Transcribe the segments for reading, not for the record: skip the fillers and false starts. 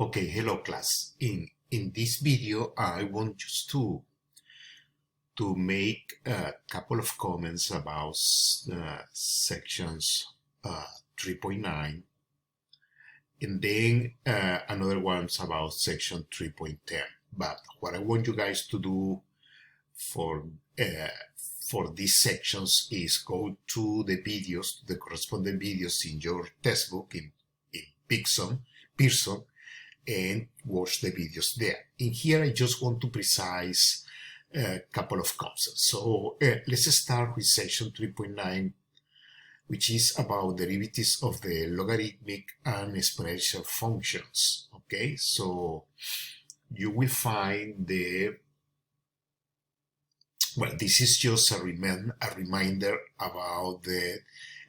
Okay, hello class. In this video, I want just to make a couple of comments about sections 3.9 and then another one's about section 3.10. But what I want you guys to do for these sections is go to the videos, the corresponding videos in your textbook in Pearson, and watch the videos there. In here, I just want to precise a couple of concepts. So let's start with section 3.9, which is about derivatives of the logarithmic and exponential functions. Okay, so you will find this is just a reminder about the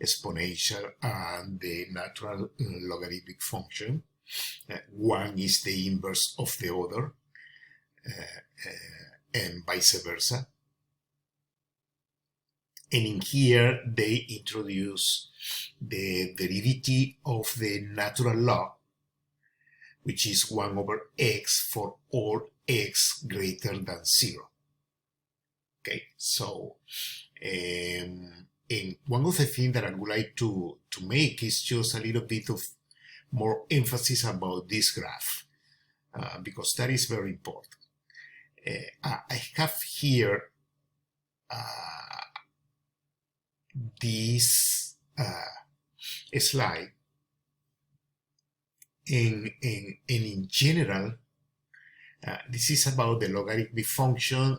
exponential and the natural logarithmic function. One is the inverse of the other, and vice versa. And in here, they introduce the derivative of the natural log, which is 1 over x for all x greater than 0. Okay, so and one of the things that I would like to make is just a little bit of more emphasis about this graph, because that is very important. I have here this slide, and in general, this is about the logarithmic function,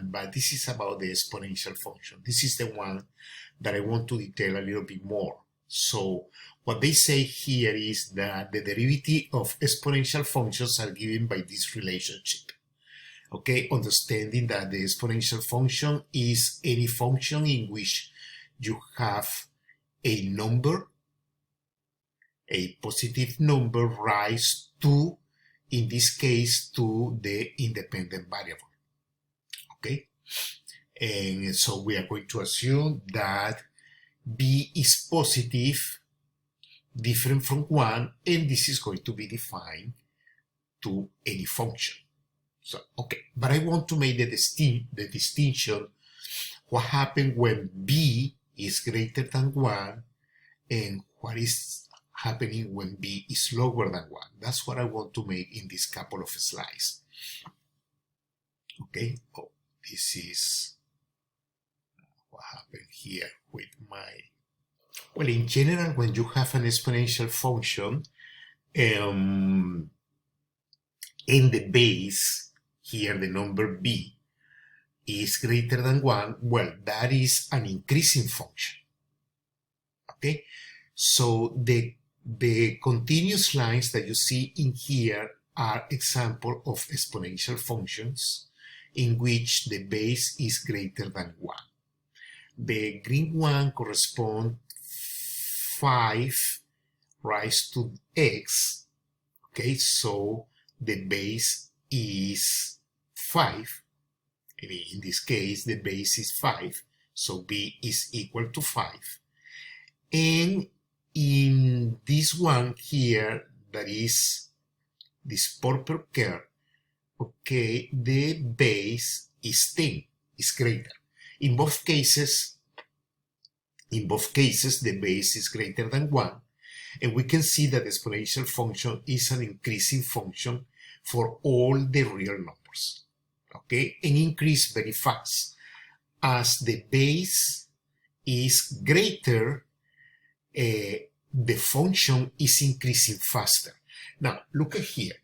but this is about the exponential function. This is the one that I want to detail a little bit more. So what they say here is that the derivative of exponential functions are given by this relationship. Okay, understanding that the exponential function is any function in which you have a number, a positive number, rise to, in this case, to the independent variable. Okay, and so we are going to assume that b is positive, different from 1, and this is going to be defined to any function. So, okay, but I want to make the distinction, what happens when b is greater than 1 and what is happening when b is lower than 1. That's what I want to make in this couple of slides. Okay, oh, this is what happened here with my... Well, in general, when you have an exponential function and the base, here the number b, is greater than 1, well, that is an increasing function. Okay, so the continuous lines that you see in here are example of exponential functions in which the base is greater than 1. The green one corresponds 5 raised to x. Okay, so the base is 5. In this case, the base is 5, so b is equal to 5. And in this one here, that is this purple curve, okay, the base is 10, is greater. In both cases, the base is greater than 1, and we can see that the exponential function is an increasing function for all the real numbers. Okay, and increase very fast. As the base is greater, the function is increasing faster. Now, look at here.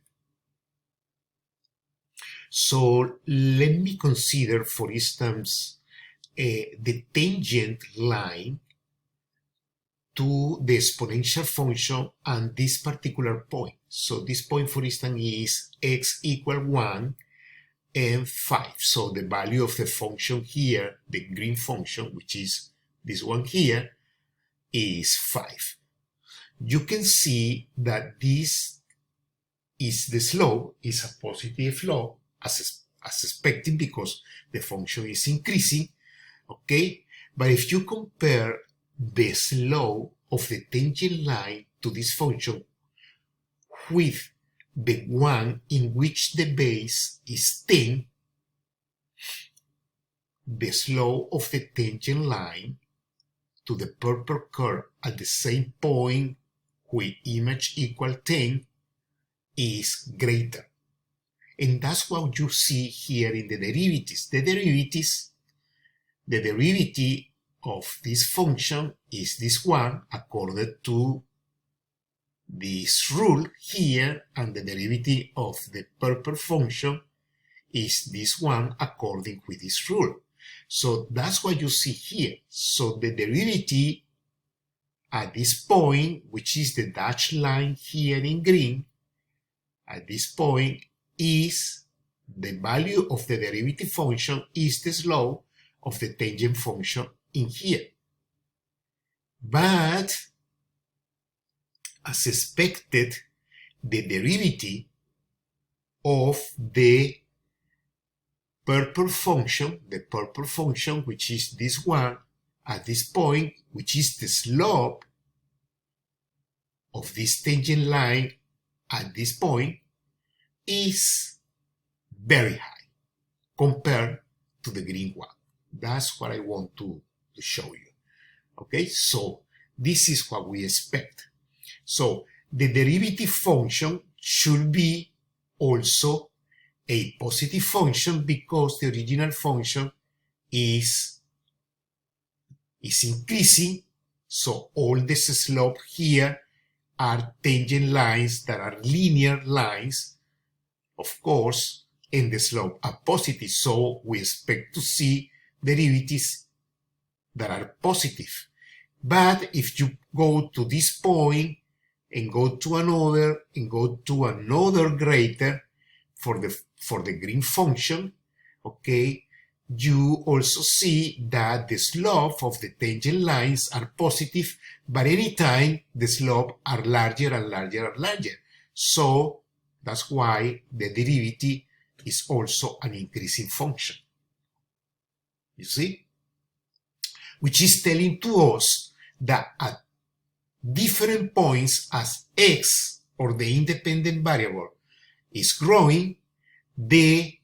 So let me consider, for instance, the tangent line to the exponential function and this particular point. So this point, for instance, is x equal 1 and 5. So the value of the function here, the green function, which is this one here, is 5. You can see that this is the slope, is a positive slope, as expected, because the function is increasing. Okay, but if you compare the slope of the tangent line to this function with the one in which the base is 10, the slope of the tangent line to the purple curve at the same point with image equal 10 is greater. And that's what you see here in the derivatives. The derivative of this function is this one according to this rule here, and the derivative of the purple function is this one according with this rule. So that's what you see here. So the derivative at this point, which is the dashed line here in green, at this point is the value of the derivative function is the slope of the tangent function in here. But as expected, the derivative of the purple function, which is this one at this point, which is the slope of this tangent line at this point, is very high compared to the green one. That's what I want to show you. Okay, so this is what we expect. So the derivative function should be also a positive function because the original function is increasing. So all this slope here are tangent lines that are linear lines, of course, and the slope are positive. So we expect to see derivatives that are positive. But if you go to this point and go to another and go to another greater for the green function, okay, you also see that the slope of the tangent lines are positive, but anytime the slope are larger and larger and larger. So that's why the derivative is also an increasing function. You see? Which is telling to us that at different points as x, or the independent variable, is growing, the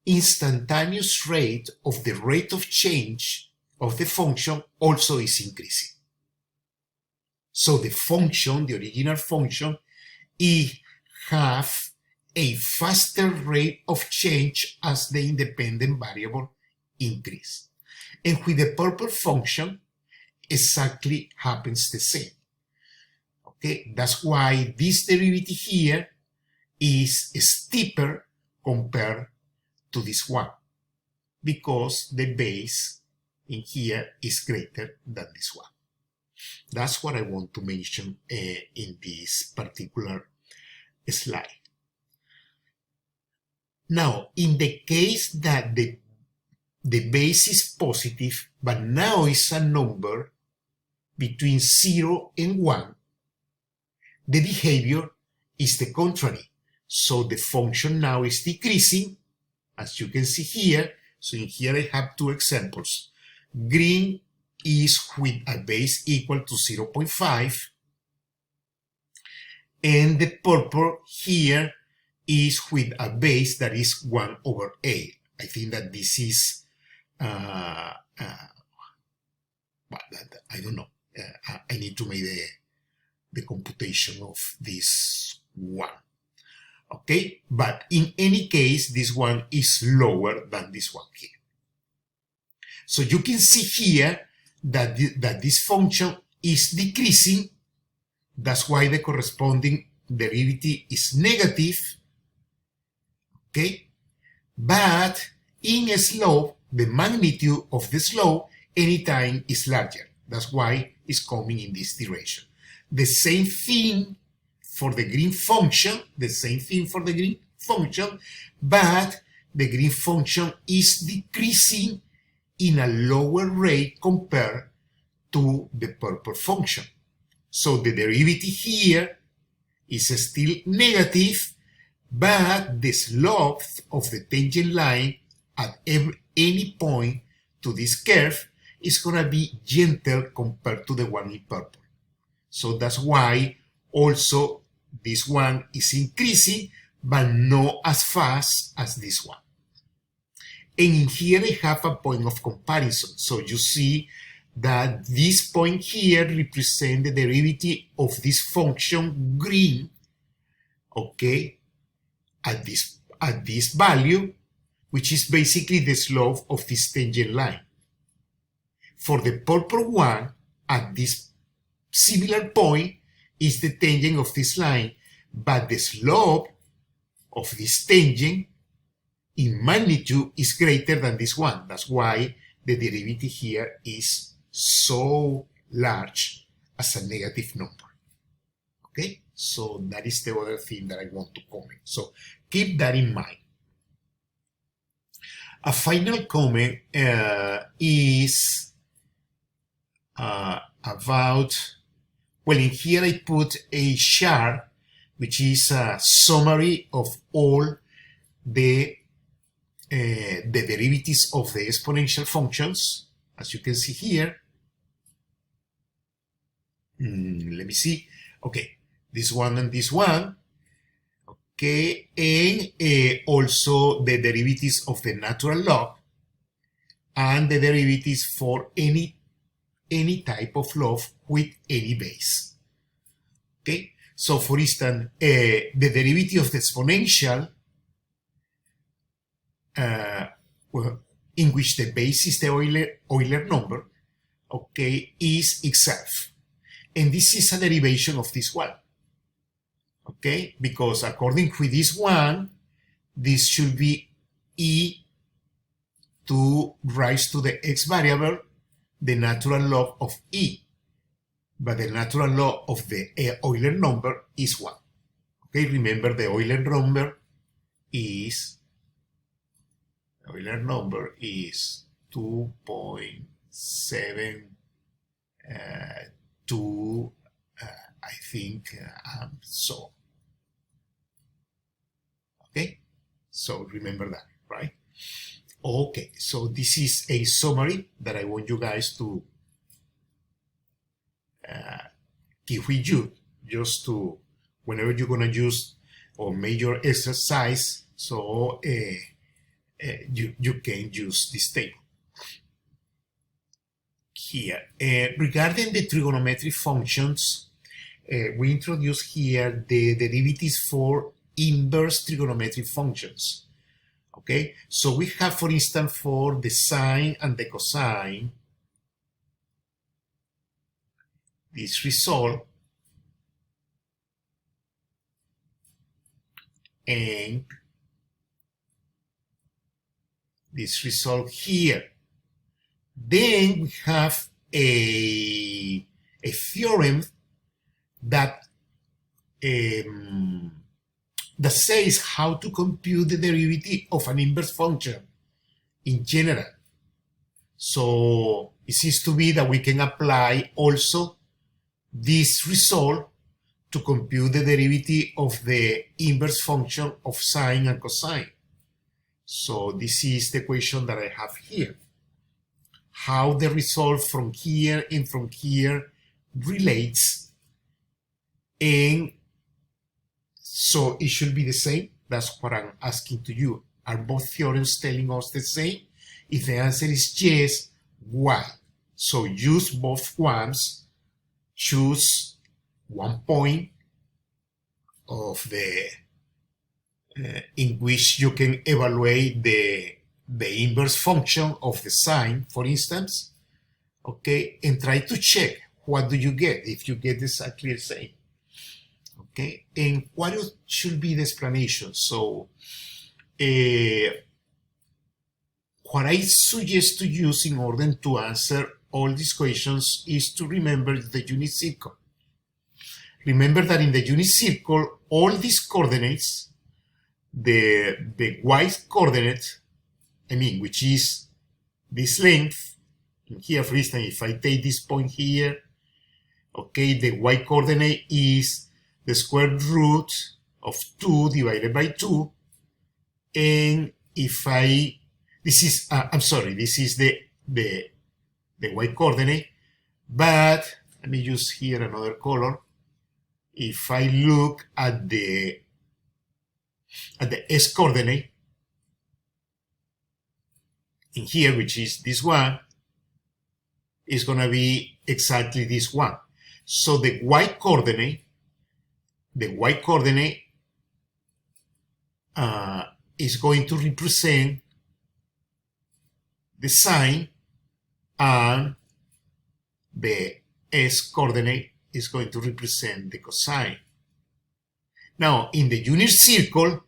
instantaneous rate of the rate of change of the function also is increasing. So the function, the original function, it have a faster rate of change as the independent variable increase. And with the purple function, exactly happens the same. Okay, that's why this derivative here is steeper compared to this one, because the base in here is greater than this one. That's what I want to mention in this particular slide. Now, in the case that the base is positive, but now it's a number between 0 and 1, the behavior is the contrary. So the function now is decreasing, as you can see here. So in here I have two examples. Green is with a base equal to 0.5, and the purple here is with a base that is 1/8. I think that this is, I don't know. I need to make the computation of this one. Okay, but in any case, this one is lower than this one here. So you can see here that, that this function is decreasing. That's why the corresponding derivative is negative. Okay, but in a slope, the magnitude of the slope anytime is larger. That's why it's coming in this direction. The same thing for the green function, but the green function is decreasing in a lower rate compared to the purple function. So the derivative here is still negative, but the slope of the tangent line at any point to this curve is going to be gentle compared to the one in purple. So that's why also this one is increasing, but not as fast as this one. And in here I have a point of comparison. So you see that this point here represents the derivative of this function green, okay, at this value, which is basically the slope of this tangent line. For the purple one, at this similar point is the tangent of this line, but the slope of this tangent in magnitude is greater than this one. That's why the derivative here is so large as a negative number. Okay, so that is the other thing that I want to comment. So keep that in mind. A final comment is about, well, in here I put a chart which is a summary of all the derivatives of the exponential functions, as you can see here. Let me see. Okay, this one and this one. Okay, and also the derivatives of the natural log and the derivatives for any type of log with any base. Okay, so for instance, the derivative of the exponential, well, in which the base is the Euler number, okay, is itself. And this is a derivation of this one. Okay, because according to this one, this should be e to rise to the x variable, the natural log of e. But the natural log of the Euler number is 1. Okay, remember the Euler number is 2.72, I think, so. Okay, so remember that, right? Okay, so this is a summary that I want you guys to keep with you, just to, whenever you're gonna use or major exercise, so you can use this table. Here, regarding the trigonometric functions, we introduce here the derivatives for inverse trigonometric functions. Okay, so we have, for instance, for the sine and the cosine, this result, and this result here. Then we have a theorem that that says how to compute the derivative of an inverse function in general. So it seems to be that we can apply also this result to compute the derivative of the inverse function of sine and cosine. So this is the equation that I have here. How the result from here and from here relates, and so it should be the same. That's what I'm asking to you. Are both theorems telling us the same? If the answer is yes, why? So use both ones, choose one point of the in which you can evaluate the inverse function of the sine, for instance, okay, and try to check what do you get if you get exactly the same. Okay, and what should be the explanation? So what I suggest to use in order to answer all these questions is to remember the unit circle. Remember that in the unit circle, all these coordinates, the y coordinate, I mean, which is this length, here, for instance, if I take this point here, okay, the y coordinate is the square root of 2 divided by 2, and if I, this is, I'm sorry, this is the y coordinate, but let me use here another color. if I look at the S coordinate in here, which is this one, is going to be exactly this one. So the Y coordinate is going to represent the sine, and the S coordinate is going to represent the cosine. Now, in the unit circle,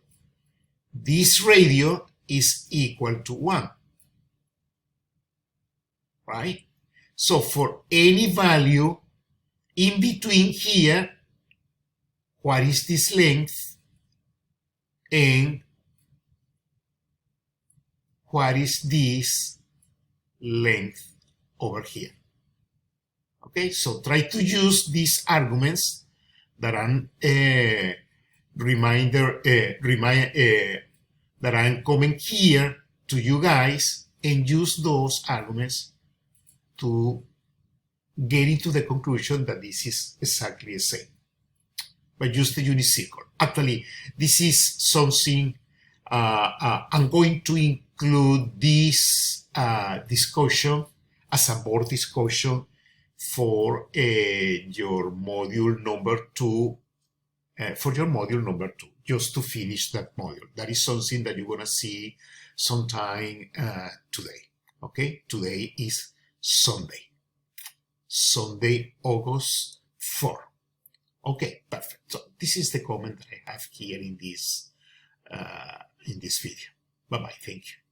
this radio is equal to 1, right? So for any value in between here, what is this length and what is this length over here? Okay, so try to use these arguments that I'm that I'm coming here to you guys, and use those arguments to get into the conclusion that this is exactly the same. But use the unit circle. Actually, this is something I'm going to include this discussion as a board discussion for your module number 2. Just to finish that module. That is something that you're gonna see sometime today. Okay, today is Sunday, August 4. Okay, perfect. So this is the comment that I have here in this video. Bye bye. Thank you.